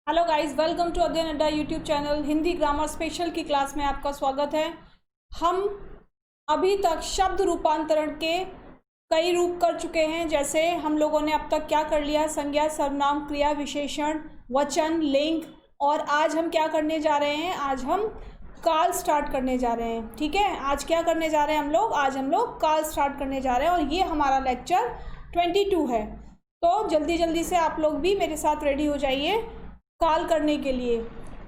Hello guys, welcome to अध्ययन अड्डा YouTube channel. Hindi grammar special की क्लास में आपका स्वागत है। हम अभी तक शब्द रूपांतरण के कई रूप कर चुके हैं। जैसे हम लोगों ने अब तक क्या कर लिया, संज्ञा, सर्वनाम, क्रिया, विशेषण, वचन, लिंग। और आज हम क्या करने जा रहे हैं, आज हम काल स्टार्ट करने जा रहे हैं। ठीक है, आज क्या करने जा रहे हैं हम लोग, आज हम लोग काल स्टार्ट करने जा रहे हैं और ये हमारा लेक्चर 22 है। तो जल्दी जल्दी से आप लोग भी मेरे साथ रेडी हो जाइए काल करने के लिए।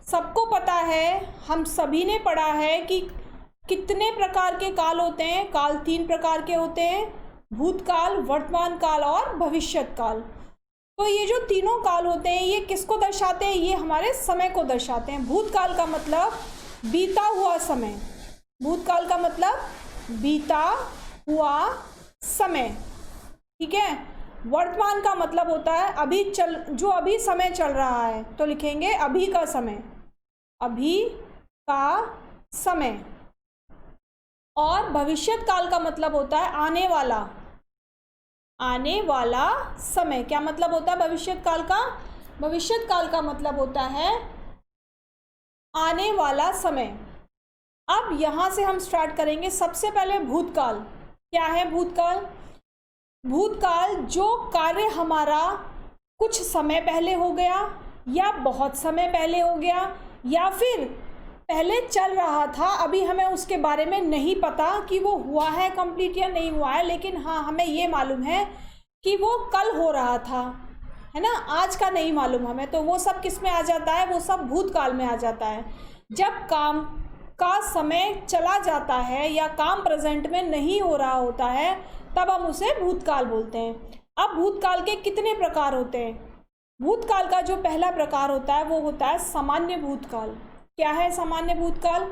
सबको पता है, हम सभी ने पढ़ा है कि कितने प्रकार के काल होते हैं। काल 3 प्रकार के होते हैं, भूतकाल, वर्तमान काल और भविष्यत काल। तो ये जो तीनों काल होते हैं ये किसको दर्शाते हैं, ये हमारे समय को दर्शाते हैं। भूतकाल का मतलब बीता हुआ समय, भूतकाल का मतलब बीता हुआ समय। ठीक है। वर्तमान का मतलब होता है अभी समय चल रहा है, तो लिखेंगे अभी का समय, अभी का समय। और भविष्यत काल का मतलब होता है आने वाला समय। क्या मतलब होता है भविष्यत काल का? भविष्यत काल का मतलब होता है आने वाला समय। अब यहां से हम स्टार्ट करेंगे। सबसे पहले भूतकाल। क्या है भूतकाल? भूतकाल जो कार्य हमारा कुछ समय पहले हो गया या बहुत समय पहले हो गया या फिर पहले चल रहा था, अभी हमें उसके बारे में नहीं पता कि वो हुआ है कंप्लीट या नहीं हुआ है, लेकिन हाँ हमें ये मालूम है कि वो कल हो रहा था, है ना, आज का नहीं मालूम हमें। तो वो सब किस में आ जाता है, वो सब भूतकाल में आ जाता है। जब काम का समय चला जाता है या काम प्रेजेंट में नहीं हो रहा होता है तब हम उसे भूतकाल बोलते हैं। अब भूतकाल के कितने प्रकार होते हैं? भूतकाल का जो पहला प्रकार होता है वो होता है सामान्य भूतकाल। क्या है सामान्य भूतकाल?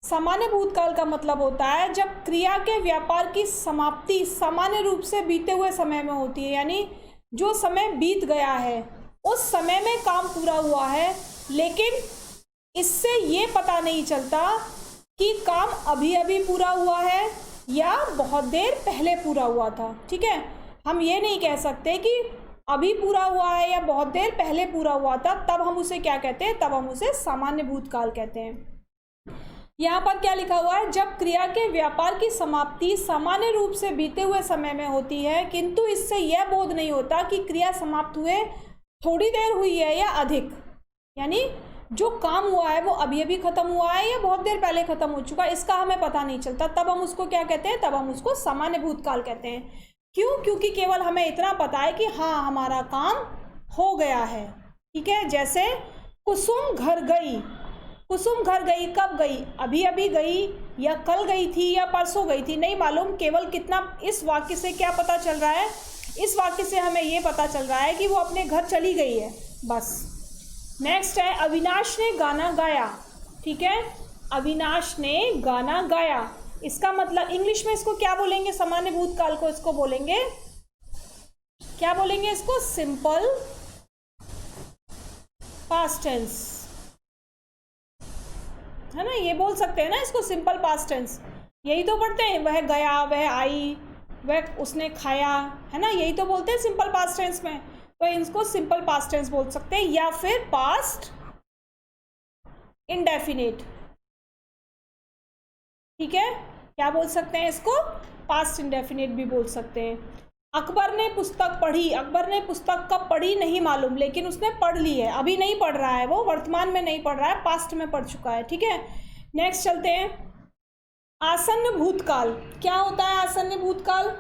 सामान्य भूतकाल का मतलब होता है जब क्रिया के व्यापार की समाप्ति सामान्य रूप से बीते हुए समय में होती है, यानी जो समय बीत गया है उस समय में काम पूरा हुआ है, लेकिन इससे ये पता नहीं चलता कि काम अभी अभी पूरा हुआ है या बहुत देर पहले पूरा हुआ था। ठीक है, हम ये नहीं कह सकते कि अभी पूरा हुआ है या बहुत देर पहले पूरा हुआ था, तब हम उसे क्या कहते हैं, तब हम उसे सामान्य भूतकाल कहते हैं। यहाँ पर क्या लिखा हुआ है, जब क्रिया के व्यापार की समाप्ति सामान्य रूप से बीते हुए समय में होती है किंतु इससे यह बोध नहीं होता कि क्रिया समाप्त हुए थोड़ी देर हुई है या अधिक, यानी जो काम हुआ है वो अभी अभी खत्म हुआ है या बहुत देर पहले खत्म हो चुका है, इसका हमें पता नहीं चलता, तब हम उसको क्या कहते हैं, तब हम उसको सामान्य भूतकाल कहते हैं। क्यों? क्योंकि केवल हमें इतना पता है कि हाँ हमारा काम हो गया है। ठीक है, जैसे कुसुम घर गई। कुसुम घर गई कब गई? अभी अभी गई या कल गई थी या परसों गई थी, नहीं मालूम। केवल कितना, इस वाक्य से क्या पता चल रहा है, इस वाक्य से हमें ये पता चल रहा है कि वो अपने घर चली गई है, बस। नेक्स्ट है अविनाश ने गाना गाया। ठीक है, अविनाश ने गाना गाया, इसका मतलब इंग्लिश में इसको क्या बोलेंगे, सामान्य भूतकाल को इसको बोलेंगे, क्या बोलेंगे इसको, सिंपल पास्ट टेंस, है ना, ये बोल सकते हैं ना इसको, सिंपल पास्ट टेंस। यही तो पढ़ते हैं, वह गया, वह आई, वह उसने खाया, है ना, यही तो बोलते हैं सिंपल पास्ट टेंस में। तो इनको सिंपल पास्ट टेंस बोल सकते हैं या फिर पास्ट इंडेफिनिट। ठीक है, क्या बोल सकते हैं इसको, पास्ट इंडेफिनिट भी बोल सकते हैं। अकबर ने पुस्तक पढ़ी। अकबर ने पुस्तक कब पढ़ी नहीं मालूम, लेकिन उसने पढ़ ली है, अभी नहीं पढ़ रहा है, वो वर्तमान में नहीं पढ़ रहा है, पास्ट में पढ़ चुका है। ठीक है, नेक्स्ट चलते हैं। आसन्न भूतकाल। क्या होता है आसन्न भूतकाल?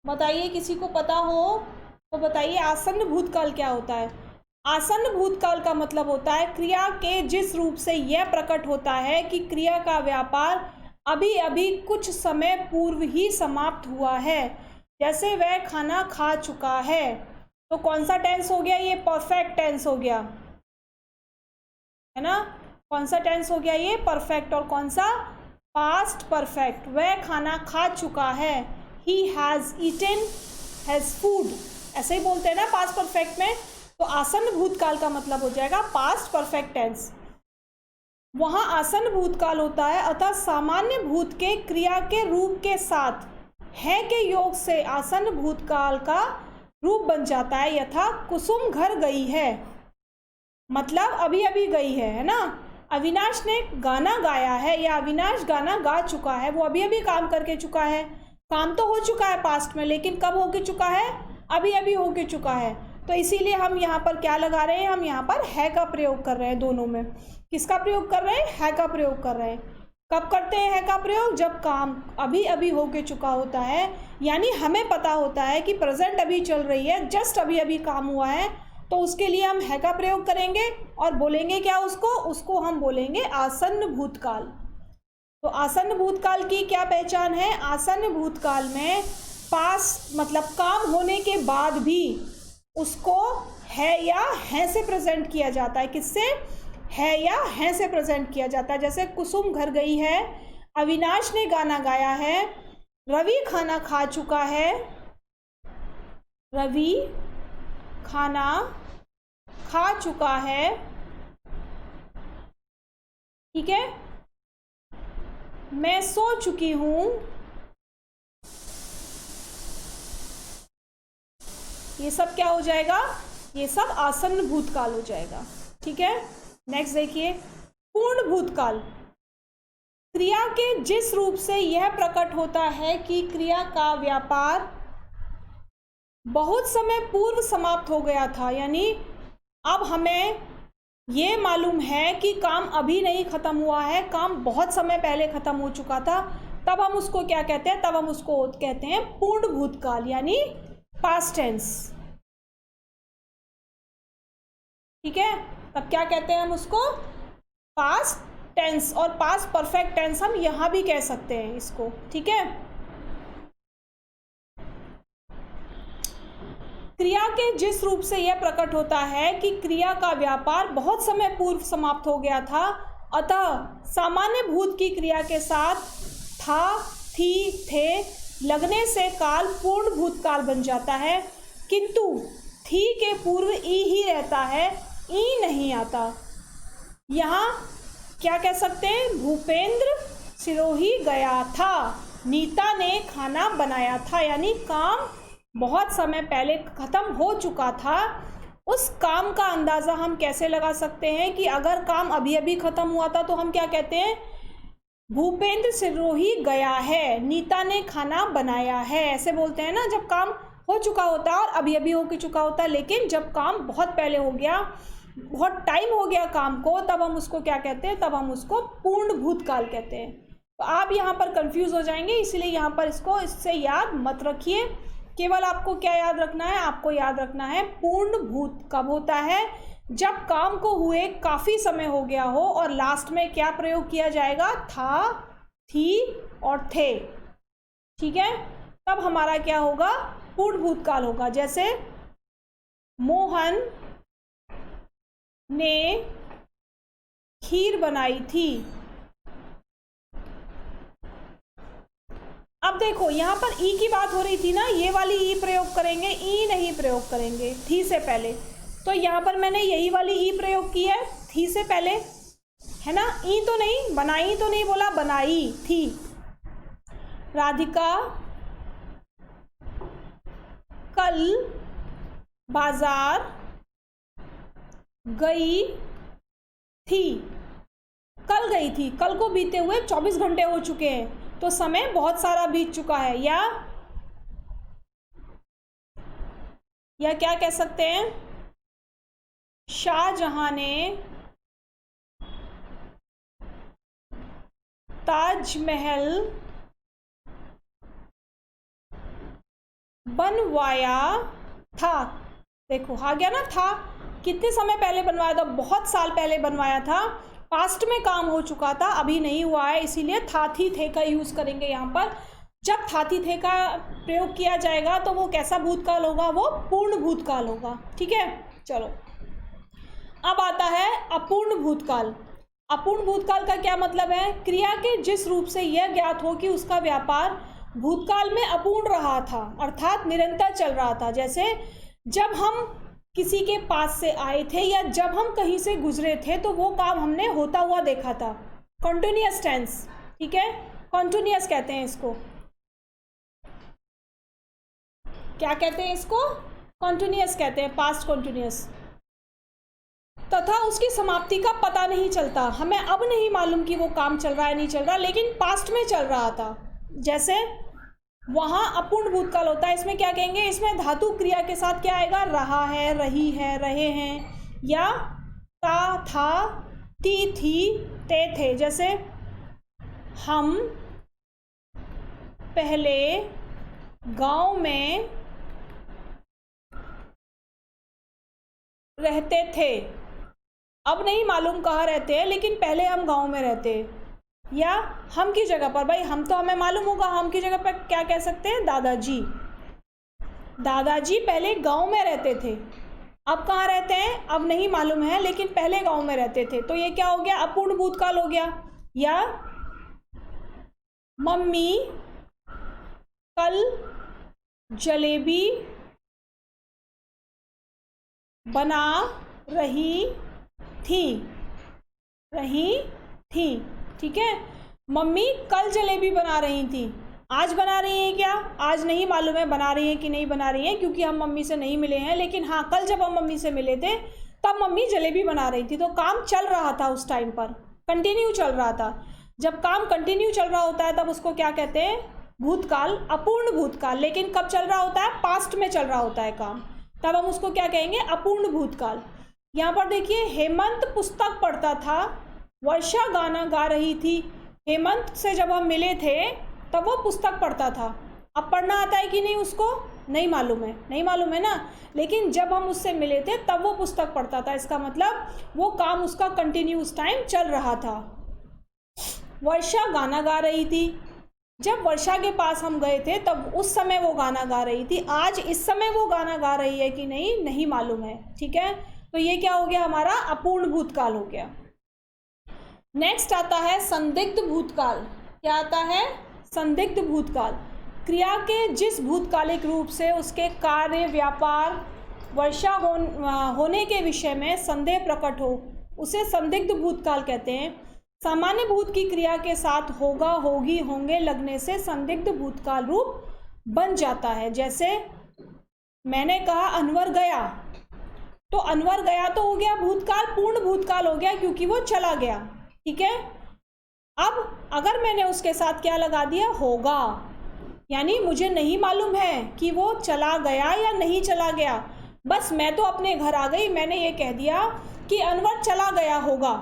बताइए, किसी को पता हो तो बताइए, आसन्न भूतकाल क्या होता है? आसन्न भूतकाल का मतलब होता है क्रिया के जिस रूप से यह प्रकट होता है कि क्रिया का व्यापार अभी अभी कुछ समय पूर्व ही समाप्त हुआ है। जैसे वह खाना खा चुका है, तो कौन सा टेंस हो गया, ये परफेक्ट टेंस हो गया, है ना, कौन सा टेंस हो गया ये, परफेक्ट। और कौन सा, पास्ट परफेक्ट। वह खाना खा चुका है, he has eaten his food, ऐसे ही बोलते हैं ना पास्ट परफेक्ट में। तो आसन्न भूतकाल का मतलब हो जाएगा पास्ट परफेक्ट टेंस, वहाँ आसन्न भूतकाल होता है। अतः सामान्य भूत के क्रिया के रूप के साथ है के योग से आसन्न भूतकाल का रूप बन जाता है, यथा कुसुम घर गई है, मतलब अभी अभी गई है ना। अविनाश ने गाना गाया है या अविनाश गाना गा चुका है, वो अभी अभी काम करके चुका है। काम तो हो चुका है पास्ट में, लेकिन कब होके चुका है? अभी अभी होके चुका है। तो इसीलिए हम यहाँ पर क्या लगा रहे हैं? हम यहाँ पर है का प्रयोग कर रहे हैं। दोनों में किसका प्रयोग कर रहे हैं? है का प्रयोग कर रहे हैं। कब करते हैं है का प्रयोग? जब काम अभी अभी होके चुका होता है, यानी हमें पता होता है कि प्रेजेंट अभी चल रही है, जस्ट अभी अभी काम हुआ है, तो उसके लिए हम है का प्रयोग करेंगे और बोलेंगे क्या उसको हम बोलेंगे आसन्न भूतकाल। तो आसन्न भूतकाल की क्या पहचान है? आसन्न भूतकाल में पास मतलब काम होने के बाद भी उसको है या हैं से प्रेजेंट किया जाता है। किससे? है या हैं से प्रेजेंट किया जाता है। जैसे कुसुम घर गई है, अविनाश ने गाना गाया है, रवि खाना खा चुका है, रवि खाना खा चुका है, ठीक है। मैं सो चुकी हूं, ये सब क्या हो जाएगा? ये सब आसन्न भूतकाल हो जाएगा, ठीक है। नेक्स्ट देखिए, पूर्ण भूतकाल। क्रिया के जिस रूप से यह प्रकट होता है कि क्रिया का व्यापार बहुत समय पूर्व समाप्त हो गया था, यानी अब हमें ये मालूम है कि काम अभी नहीं खत्म हुआ है, काम बहुत समय पहले खत्म हो चुका था, तब हम उसको क्या कहते हैं? तब हम उसको कहते हैं पूर्ण भूतकाल, यानी पास्ट टेंस, ठीक है। तब क्या कहते हैं हम उसको? Past tense. और पास्ट परफेक्ट टेंस हम यहां भी कह सकते हैं इसको, ठीक है। क्रिया के जिस रूप से यह प्रकट होता है कि क्रिया का व्यापार बहुत समय पूर्व समाप्त हो गया था, अतः सामान्य भूत की क्रिया के साथ था, थी, थे लगने से काल पूर्ण भूतकाल बन जाता है, किंतु थी के पूर्व ई ही रहता है, ई नहीं आता। यहाँ क्या कह सकते हैं? भूपेंद्र सिरोही गया था, नीता ने खाना बनाया था, यानी काम बहुत समय पहले ख़त्म हो चुका था। उस काम का अंदाज़ा हम कैसे लगा सकते हैं कि अगर काम अभी अभी ख़त्म हुआ था तो हम क्या कहते हैं? भूपेंद्र सिरोही गया है, नीता ने खाना बनाया है, ऐसे बोलते हैं ना, जब काम हो चुका होता है और अभी अभी हो के चुका होता है। लेकिन जब काम बहुत पहले हो गया, बहुत टाइम हो गया काम को, तब हम उसको क्या कहते हैं? तब हम उसको पूर्ण भूतकाल कहते हैं। तो आप यहाँ पर कंफ्यूज हो जाएंगे, इसलिए यहाँ पर इसको इससे याद मत रखिए। केवल आपको क्या याद रखना है? आपको याद रखना है पूर्ण भूत कब होता है? जब काम को हुए काफ़ी समय हो गया हो और लास्ट में क्या प्रयोग किया जाएगा? था, थी और थे, ठीक है। तब हमारा क्या होगा? पूर्ण भूतकाल होगा। जैसे मोहन ने खीर बनाई थी। अब देखो यहाँ पर ई की बात हो रही थी ना, ये वाली ई प्रयोग करेंगे, ई नहीं प्रयोग करेंगे थी से पहले। तो यहाँ पर मैंने यही वाली ई प्रयोग की है थी से पहले, है ना। ई तो नहीं, बनाई तो नहीं बोला, बनाई थी। राधिका कल बाजार गई थी। कल गई थी, कल को बीते हुए 24 घंटे हो चुके हैं, तो समय बहुत सारा बीत चुका है। या क्या कह सकते हैं? शाहजहां ने ताजमहल बनवाया था। देखो आ गया ना, था कितने समय पहले बनवाया था? बहुत साल पहले बनवाया था, पास्ट में काम हो चुका था, अभी नहीं हुआ है, इसीलिए था, थी, थे का यूज़ करेंगे यहाँ पर। जब था, थी, थे का प्रयोग किया जाएगा तो वो कैसा भूतकाल होगा? वो पूर्ण भूतकाल होगा, ठीक है। चलो अब आता है अपूर्ण भूतकाल। अपूर्ण भूतकाल का क्या मतलब है? क्रिया के जिस रूप से यह ज्ञात हो कि उसका व्यापार भूतकाल में अपूर्ण रहा था, अर्थात निरंतर चल रहा था। जैसे जब हम किसी के पास से आए थे या जब हम कहीं से गुजरे थे तो वो काम हमने होता हुआ देखा था। कॉन्टिन्यूअस टेंस, ठीक है, कॉन्टिन्यूअस कहते हैं इसको। क्या कहते हैं इसको? कॉन्टिन्यूअस कहते हैं, पास्ट कॉन्टिन्यूअस। तथा उसकी समाप्ति का पता नहीं चलता, हमें अब नहीं मालूम कि वो काम चल रहा है नहीं चल रहा, लेकिन पास्ट में चल रहा था। जैसे वहाँ अपूर्ण भूतकाल होता है, इसमें क्या कहेंगे, इसमें धातु क्रिया के साथ क्या आएगा, रहा है, रही है, रहे हैं, या था, थी, ते, थे। जैसे हम पहले गांव में रहते थे, अब नहीं मालूम कहाँ रहते हैं, लेकिन पहले हम गांव में रहते। या हम की जगह पर, भाई हम तो हमें मालूम होगा, हम की जगह पर क्या कह सकते हैं, दादाजी। दादाजी पहले गांव में रहते थे, अब कहाँ रहते हैं, अब नहीं मालूम है, लेकिन पहले गांव में रहते थे। तो ये क्या हो गया, अपूर्ण भूतकाल हो गया। या मम्मी कल जलेबी बना रही थी, ठीक है। मम्मी कल जलेबी बना रही थी, आज बना रही हैं क्या, आज नहीं मालूम है बना रही हैं कि नहीं बना रही हैं, क्योंकि हम मम्मी से नहीं मिले हैं। लेकिन हाँ, कल जब हम मम्मी से मिले थे तब मम्मी जलेबी बना रही थी, तो काम चल रहा था उस टाइम पर, कंटिन्यू चल रहा था। जब काम कंटिन्यू चल रहा होता है तब उसको क्या कहते हैं, भूतकाल, अपूर्ण भूतकाल। लेकिन कब चल रहा होता है, पास्ट में चल रहा होता है काम, तब हम उसको क्या कहेंगे, अपूर्ण भूतकाल। यहाँ पर देखिए, हेमंत पुस्तक पढ़ता था, वर्षा गाना गा रही थी। हेमंत से जब हम मिले थे तब वो पुस्तक पढ़ता था, अब पढ़ना आता है कि नहीं उसको नहीं मालूम है ना, लेकिन जब हम उससे मिले थे तब वो पुस्तक पढ़ता था। इसका मतलब वो काम उसका कंटिन्यू उस टाइम चल रहा था। वर्षा गाना गा रही थी, जब वर्षा के पास हम गए थे तब उस समय वो गाना गा रही थी। आज इस समय वो गाना गा रही है कि नहीं मालूम है, ठीक है। तो ये क्या हो गया, हमारा अपूर्ण भूतकाल हो गया। नेक्स्ट आता है संदिग्ध भूतकाल। क्या आता है, संदिग्ध भूतकाल। क्रिया के जिस भूतकालिक रूप से उसके कार्य, व्यापार, वर्षा होने के विषय में संदेह प्रकट हो, उसे संदिग्ध भूतकाल कहते हैं। सामान्य भूत की क्रिया के साथ होगा, होगी, होंगे लगने से संदिग्ध भूतकाल रूप बन जाता है। जैसे मैंने कहा अनवर गया, तो अनवर गया तो हो गया भूतकाल, पूर्ण भूतकाल हो गया क्योंकि वो चला गया, ठीक है। अब अगर मैंने उसके साथ क्या लगा दिया, होगा, यानी मुझे नहीं मालूम है कि वो चला गया या नहीं चला गया, बस मैं तो अपने घर आ गई, मैंने ये कह दिया कि अनवर चला गया होगा।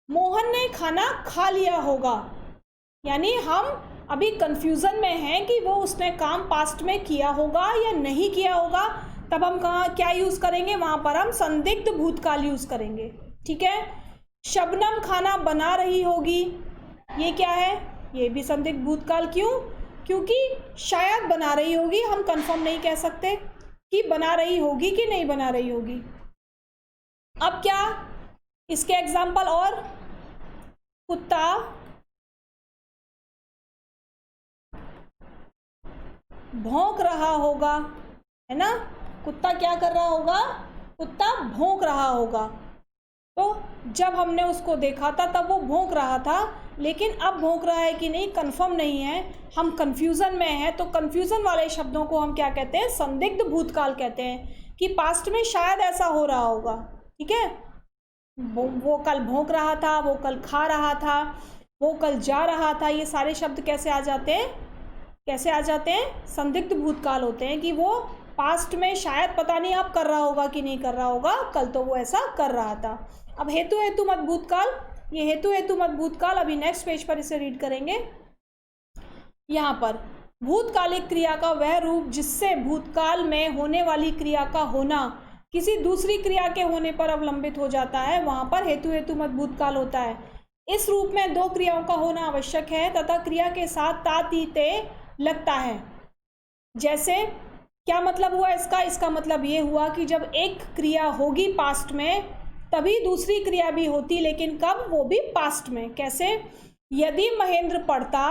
मोहन ने खाना खा लिया होगा, यानी हम अभी कंफ्यूजन में हैं कि वो उसने काम पास्ट में किया होगा या नहीं किया होगा। तब हम क्या यूज़ करेंगे, वहाँ पर हम संदिग्ध भूतकाल यूज़ करेंगे, ठीक है। शबनम खाना बना रही होगी, ये क्या है, ये भी संदिग्ध भूतकाल। क्यों, क्योंकि शायद बना रही होगी, हम कंफर्म नहीं कह सकते कि बना रही होगी कि नहीं बना रही होगी। अब क्या इसके एग्जाम्पल, और कुत्ता भौंक रहा होगा, है ना, कुत्ता क्या कर रहा होगा, कुत्ता भौंक रहा होगा। तो जब हमने उसको देखा था तब वो भौंक रहा था, लेकिन अब भौंक रहा है कि नहीं कंफर्म नहीं है, हम कंफ्यूजन में हैं। तो कंफ्यूजन वाले शब्दों को हम क्या कहते हैं, संदिग्ध भूतकाल कहते हैं, कि पास्ट में शायद ऐसा हो रहा होगा, ठीक है। वो कल भौंक रहा था, वो कल खा रहा था, वो कल जा रहा था, ये सारे शब्द कैसे आ जाते हैं, संदिग्ध भूतकाल होते हैं, कि वो पास्ट में शायद पता नहीं अब कर रहा होगा कि नहीं कर रहा होगा, कल तो वो ऐसा कर रहा था। अब हेतु मत भूतकाल, ये हेतु मत भूतकाल अभी नेक्स्ट पेज पर इसे रीड करेंगे। यहाँ पर भूतकालिक क्रिया का वह रूप जिससे भूतकाल में होने वाली क्रिया का होना किसी दूसरी क्रिया के होने पर अवलंबित हो जाता है, वहाँ पर हेतु मत भूतकाल होता है। इस रूप में दो क्रियाओं का होना आवश्यक है तथा क्रिया के साथ ता ती ते लगता है। जैसे क्या मतलब हुआ इसका मतलब ये हुआ कि जब एक क्रिया होगी पास्ट में तभी दूसरी क्रिया भी होती, लेकिन कब, वो भी पास्ट में। कैसे, यदि महेंद्र पढ़ता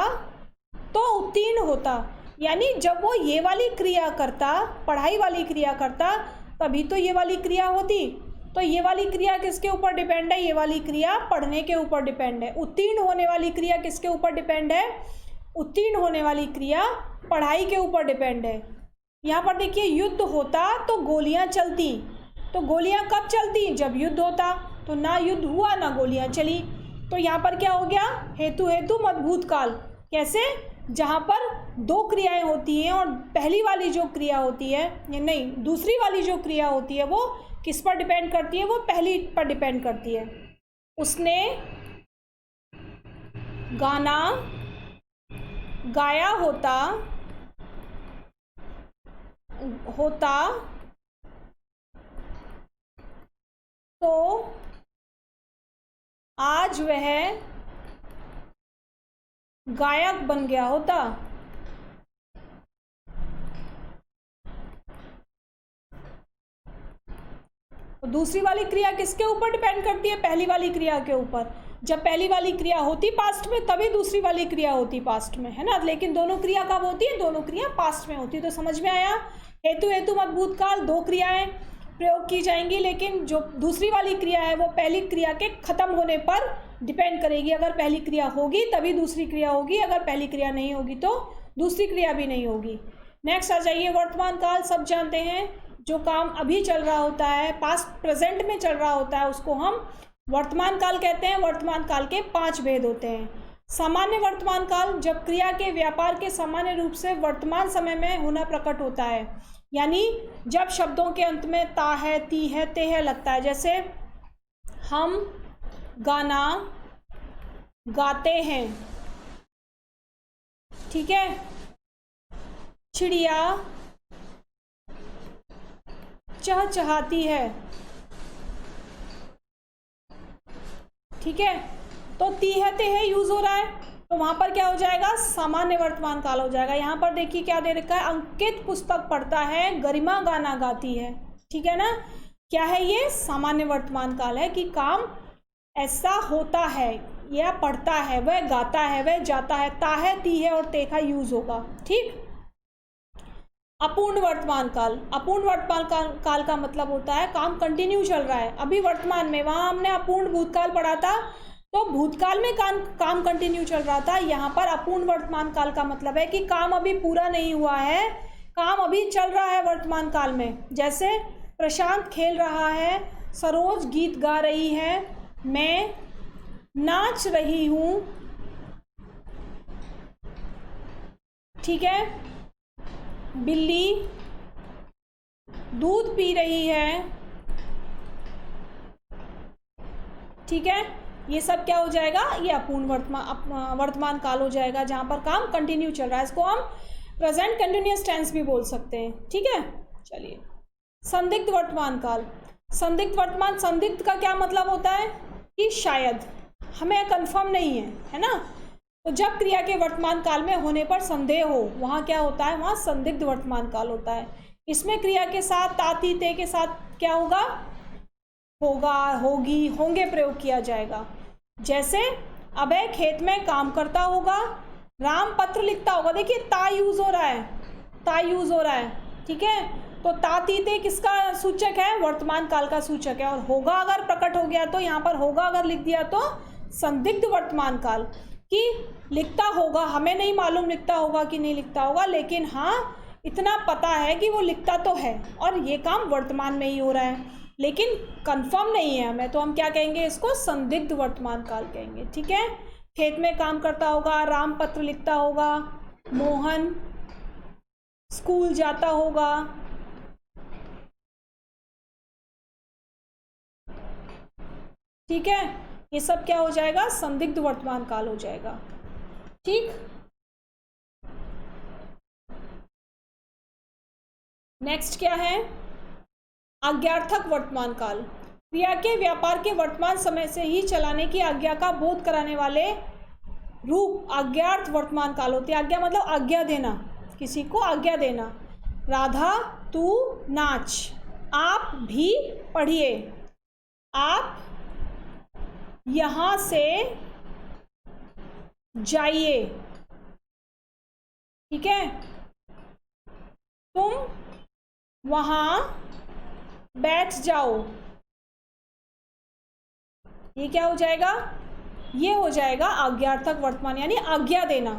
तो उत्तीर्ण होता, यानी जब वो ये वाली क्रिया करता, पढ़ाई वाली क्रिया करता, तभी तो ये वाली क्रिया होती। तो ये वाली क्रिया किसके ऊपर डिपेंड है, ये वाली क्रिया पढ़ने के ऊपर डिपेंड है। उत्तीर्ण होने वाली क्रिया किसके ऊपर डिपेंड है, उत्तीर्ण होने वाली क्रिया पढ़ाई के ऊपर डिपेंड है। यहाँ पर देखिए युद्ध होता तो गोलियां चलती, तो गोलियां कब चलती, जब युद्ध होता। तो ना युद्ध हुआ ना गोलियां चली, तो यहाँ पर क्या हो गया, हेतु हेतु मत भूतकाल। कैसे, जहाँ पर दो क्रियाएं होती हैं और पहली वाली जो क्रिया होती है, या नहीं दूसरी वाली जो क्रिया होती है वो किस पर डिपेंड करती है, वो पहली पर डिपेंड करती है। उसने गाना गाया होता तो आज वह गायक बन गया होता। तो दूसरी वाली क्रिया किसके ऊपर डिपेंड करती है, पहली वाली क्रिया के ऊपर। जब पहली वाली क्रिया होती पास्ट में तभी दूसरी वाली क्रिया होती पास्ट में, है ना। लेकिन दोनों क्रिया कब होती है, दोनों क्रिया पास्ट में होती है। तो समझ में आया, हेतु हेतु मत भूतकाल, दो क्रियाएं प्रयोग की जाएंगी, लेकिन जो दूसरी वाली क्रिया है वो पहली क्रिया के खत्म होने पर डिपेंड करेगी। अगर पहली क्रिया होगी तभी दूसरी क्रिया होगी, अगर पहली क्रिया नहीं होगी तो दूसरी क्रिया भी नहीं होगी। नेक्स्ट आ जाइए, वर्तमान काल। सब जानते हैं जो काम अभी चल रहा होता है, पास्ट प्रेजेंट में चल रहा होता है, उसको हम वर्तमान काल कहते हैं। वर्तमान काल के 5 भेद होते हैं। सामान्य वर्तमान काल, जब क्रिया के व्यापार के सामान्य रूप से वर्तमान समय में होना प्रकट होता है, यानी जब शब्दों के अंत में ता है, ती है, ते है लगता है। जैसे हम गाना गाते हैं, ठीक है, चिड़िया चहचहाती है, ठीक है। तो ती है ते है यूज हो रहा है, तो वहां पर क्या हो जाएगा, सामान्य वर्तमान काल हो जाएगा। यहाँ पर देखिए क्या दे रखा है, अंकित पुस्तक पढ़ता है, गरिमा गाना गाती है, ठीक है ना। क्या है ये, सामान्य वर्तमान काल है कि काम ऐसा होता है, यह पढ़ता है, वह गाता है, वह जाता है, ता है, ती है और ते का यूज होगा, ठीक। अपूर्ण वर्तमान काल, अपूर्ण वर्तमान काल का मतलब होता है काम कंटिन्यू चल रहा है अभी वर्तमान में। वहां हमने अपूर्ण भूतकाल पढ़ा था, तो भूतकाल में काम कंटिन्यू चल रहा था। यहाँ पर अपूर्ण वर्तमान काल का मतलब है कि काम अभी पूरा नहीं हुआ है, काम अभी चल रहा है वर्तमान काल में। जैसे प्रशांत खेल रहा है, सरोज गीत गा रही है, मैं नाच रही हूँ, ठीक है, बिल्ली दूध पी रही है, ठीक है। ये सब क्या हो जाएगा, ये अपूर्ण वर्तमान काल हो जाएगा, जहां पर काम कंटिन्यू चल रहा है। इसको हम प्रेजेंट कंटिन्यूअस टेंस भी बोल सकते हैं, ठीक है। चलिए, संदिग्ध वर्तमान काल। संदिग्ध वर्तमान, संदिग्ध का क्या मतलब होता है कि शायद, हमें कंफर्म नहीं है, है ना। तो जब क्रिया के वर्तमान काल में होने पर संदेह हो, वहाँ क्या होता है, वहाँ संदिग्ध वर्तमान काल होता है। इसमें क्रिया के साथ ताती ते के साथ क्या होगा, होगा, होगी, होंगे प्रयोग किया जाएगा। जैसे अभय खेत में काम करता होगा, राम पत्र लिखता होगा। देखिए ता यूज हो रहा है, ता यूज हो रहा है, ठीक है। तो ताती ते किसका सूचक है, वर्तमान काल का सूचक है। और होगा अगर प्रकट हो गया तो यहाँ पर होगा अगर लिख दिया तो संदिग्ध वर्तमान काल, कि लिखता होगा, हमें नहीं मालूम लिखता होगा कि नहीं लिखता होगा, लेकिन हाँ इतना पता है कि वो लिखता तो है और ये काम वर्तमान में ही हो रहा है, लेकिन कंफर्म नहीं है हमें, तो हम क्या कहेंगे, इसको संदिग्ध वर्तमान काल कहेंगे, ठीक है। खेत में काम करता होगा, राम पत्र लिखता होगा, मोहन स्कूल जाता होगा, ठीक है। ये सब क्या हो जाएगा, संदिग्ध वर्तमान काल हो जाएगा, ठीक। नेक्स्ट क्या है, आज्ञार्थक वर्तमान काल। क्रिया के व्यापार के वर्तमान समय से ही चलाने की आज्ञा का बोध कराने वाले रूप आज्ञार्थ वर्तमान काल होती है। आज्ञा मतलब आज्ञा देना, किसी को आज्ञा देना। राधा तू नाच, आप भी पढ़िए, आप यहाँ से जाइए, ठीक है, तुम वहाँ बैठ जाओ। ये क्या हो जाएगा, ये हो जाएगा आज्ञार्थक वर्तमान, यानी आज्ञा देना,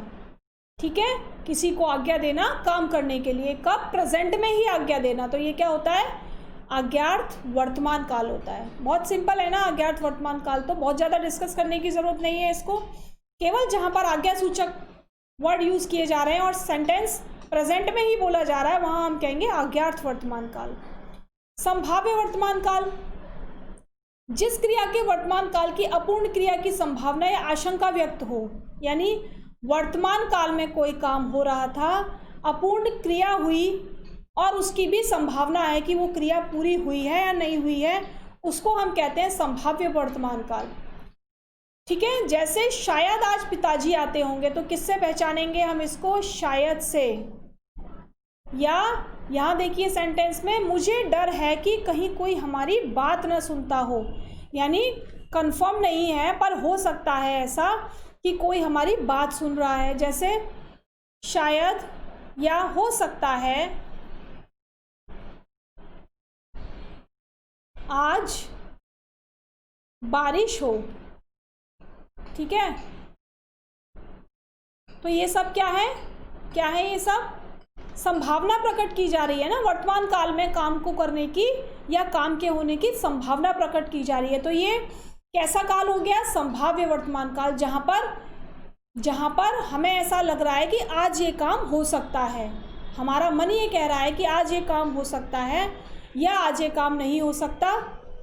ठीक है, किसी को आज्ञा देना काम करने के लिए। कब? प्रेजेंट में ही आज्ञा देना। तो ये क्या होता है? अज्ञार्थ वर्तमान काल होता है। बहुत सिंपल है ना अज्ञार्थ वर्तमान काल, तो बहुत ज़्यादा डिस्कस करने की ज़रूरत नहीं है इसको। केवल जहाँ पर आज्ञा सूचक वर्ड यूज़ किए जा रहे हैं और सेंटेंस प्रेजेंट में ही बोला जा रहा है, वहाँ हम कहेंगे अज्ञार्थ वर्तमान काल। संभाव्य वर्तमान काल, जिस क्रिया के वर्तमान काल की अपूर्ण क्रिया की संभावना या आशंका व्यक्त हो, यानी वर्तमान काल में कोई काम हो रहा था, अपूर्ण क्रिया हुई और उसकी भी संभावना है कि वो क्रिया पूरी हुई है या नहीं हुई है, उसको हम कहते हैं संभाव्य वर्तमान काल। ठीक है, जैसे शायद आज पिताजी आते होंगे, तो किससे पहचानेंगे हम इसको? शायद से। या यहाँ देखिए सेंटेंस में, मुझे डर है कि कहीं कोई हमारी बात न सुनता हो, यानी कंफर्म नहीं है पर हो सकता है ऐसा कि कोई हमारी बात सुन रहा है। जैसे शायद या हो सकता है आज बारिश हो। ठीक है, तो ये सब क्या है? क्या है ये सब? संभावना प्रकट की जा रही है ना, वर्तमान काल में काम को करने की या काम के होने की संभावना प्रकट की जा रही है। तो ये कैसा काल हो गया? संभाव्य वर्तमान काल, जहाँ पर हमें ऐसा लग रहा है कि आज ये काम हो सकता है, हमारा मन ये कह रहा है कि आज ये काम हो सकता है या आज ये काम नहीं हो सकता,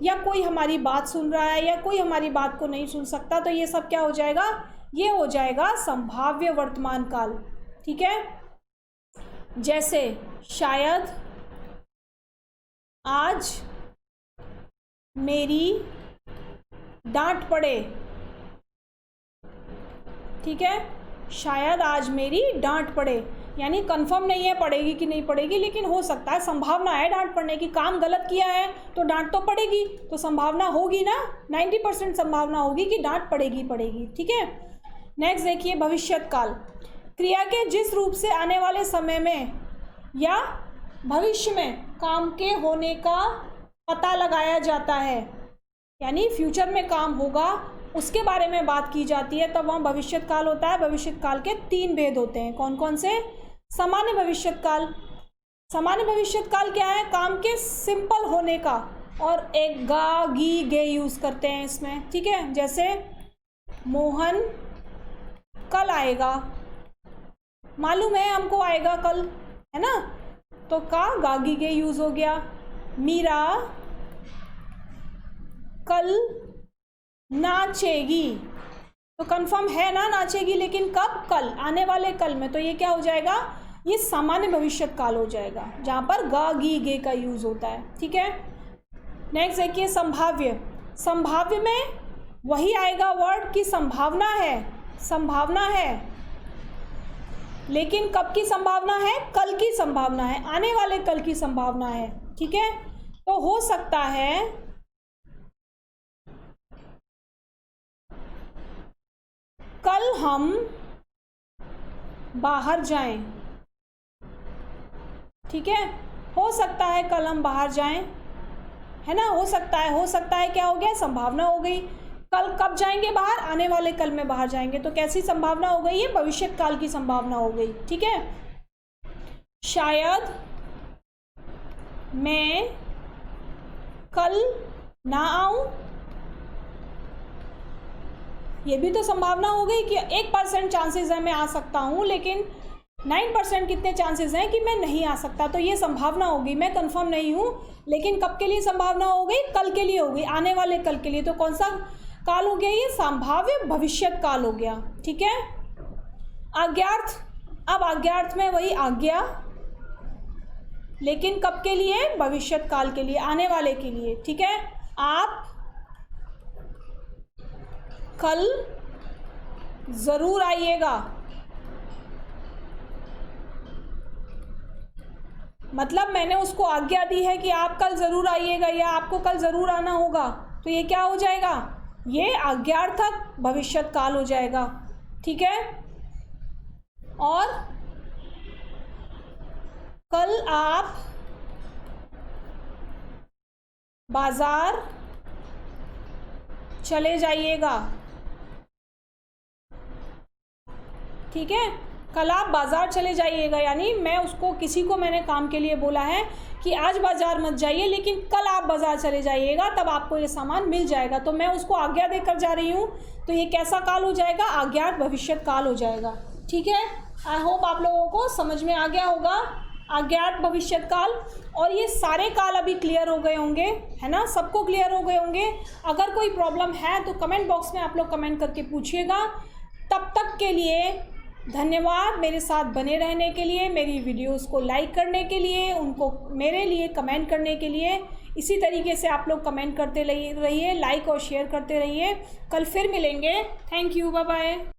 या कोई हमारी बात सुन रहा है या कोई हमारी बात को नहीं सुन सकता। तो ये सब क्या हो जाएगा? ये हो जाएगा संभाव्य वर्तमान काल। ठीक है, जैसे शायद आज मेरी डांट पड़े। ठीक है, शायद आज मेरी डांट पड़े, यानी कंफर्म नहीं है पड़ेगी कि नहीं पड़ेगी, लेकिन हो सकता है, संभावना है डांट पड़ने की। काम गलत किया है तो डांट तो पड़ेगी, तो संभावना होगी ना, 90% संभावना होगी कि डांट पड़ेगी। ठीक है, नेक्स्ट देखिए भविष्यत काल। क्रिया के जिस रूप से आने वाले समय में या भविष्य में काम के होने का पता लगाया जाता है, यानी फ्यूचर में काम होगा उसके बारे में बात की जाती है, तब वहाँ भविष्यत काल होता है। भविष्यत काल के 3 भेद होते हैं। कौन कौन से? सामान्य भविष्यत काल। सामान्य भविष्यत काल क्या है? काम के सिंपल होने का, और एक गा गी गे यूज़ करते हैं इसमें। ठीक है, जैसे मोहन कल आएगा, मालूम है हमको आएगा कल, है ना, तो का गा गी गे यूज़ हो गया। मीरा कल नाचेगी, तो कंफर्म है ना नाचेगी, लेकिन कब? कल, आने वाले कल में। तो ये क्या हो जाएगा? ये सामान्य भविष्यत काल हो जाएगा, जहाँ पर गा गी गे का यूज़ होता है। ठीक है, नेक्स्ट देखिए संभाव्य। संभाव्य में वही आएगा वर्ड की संभावना है, लेकिन कब की संभावना है? कल की संभावना है, आने वाले कल की संभावना है। ठीक है, तो हो सकता है कल हम बाहर जाएं। ठीक है, हो सकता है कल हम बाहर जाएं, है ना, हो सकता है क्या हो गया? संभावना हो गई। कल कब जाएंगे बाहर? आने वाले कल में बाहर जाएंगे, तो कैसी संभावना हो गई? ये भविष्यत काल की संभावना हो गई। ठीक है, शायद मैं कल ना आऊं, ये भी तो संभावना हो गई कि 1% चांसेस है मैं आ सकता हूँ, लेकिन 9% कितने चांसेस हैं कि मैं नहीं आ सकता। तो ये संभावना होगी, मैं कंफर्म नहीं हूँ, लेकिन कब के लिए संभावना हो गई? कल के लिए हो गई, आने वाले कल के लिए। तो कौन सा काल हो गया? ये संभाव्य भविष्यत काल हो गया। ठीक है, अज्ञार्थ। अब अज्ञार्थ में वही आज्ञा, लेकिन कब के लिए? भविष्यत काल के लिए, आने वाले के लिए। ठीक है, आप कल ज़रूर आइएगा, मतलब मैंने उसको आज्ञा दी है कि आप कल ज़रूर आइएगा या आपको कल ज़रूर आना होगा। तो ये क्या हो जाएगा? ये आज्ञार्थक भविष्यत काल हो जाएगा। ठीक है, और कल आप बाजार चले जाइएगा। ठीक है, कल आप बाज़ार चले जाइएगा, यानी मैं उसको, किसी को मैंने काम के लिए बोला है कि आज बाज़ार मत जाइए लेकिन कल आप बाज़ार चले जाइएगा, तब आपको ये सामान मिल जाएगा। तो मैं उसको आज्ञा देकर जा रही हूँ, तो ये कैसा काल हो जाएगा? आज्ञात भविष्यत काल हो जाएगा। ठीक है, आई होप आप लोगों को समझ में आ गया होगा अज्ञात भविष्यत काल। और ये सारे काल अभी क्लियर हो गए होंगे, है ना, सबको क्लियर हो गए होंगे। अगर कोई प्रॉब्लम है तो कमेंट बॉक्स में आप लोग कमेंट करके पूछिएगा। तब तक के लिए धन्यवाद मेरे साथ बने रहने के लिए, मेरी वीडियोस को लाइक करने के लिए, उनको मेरे लिए कमेंट करने के लिए। इसी तरीके से आप लोग कमेंट करते रहिए, लाइक और शेयर करते रहिए। कल फिर मिलेंगे। Thank you, bye bye.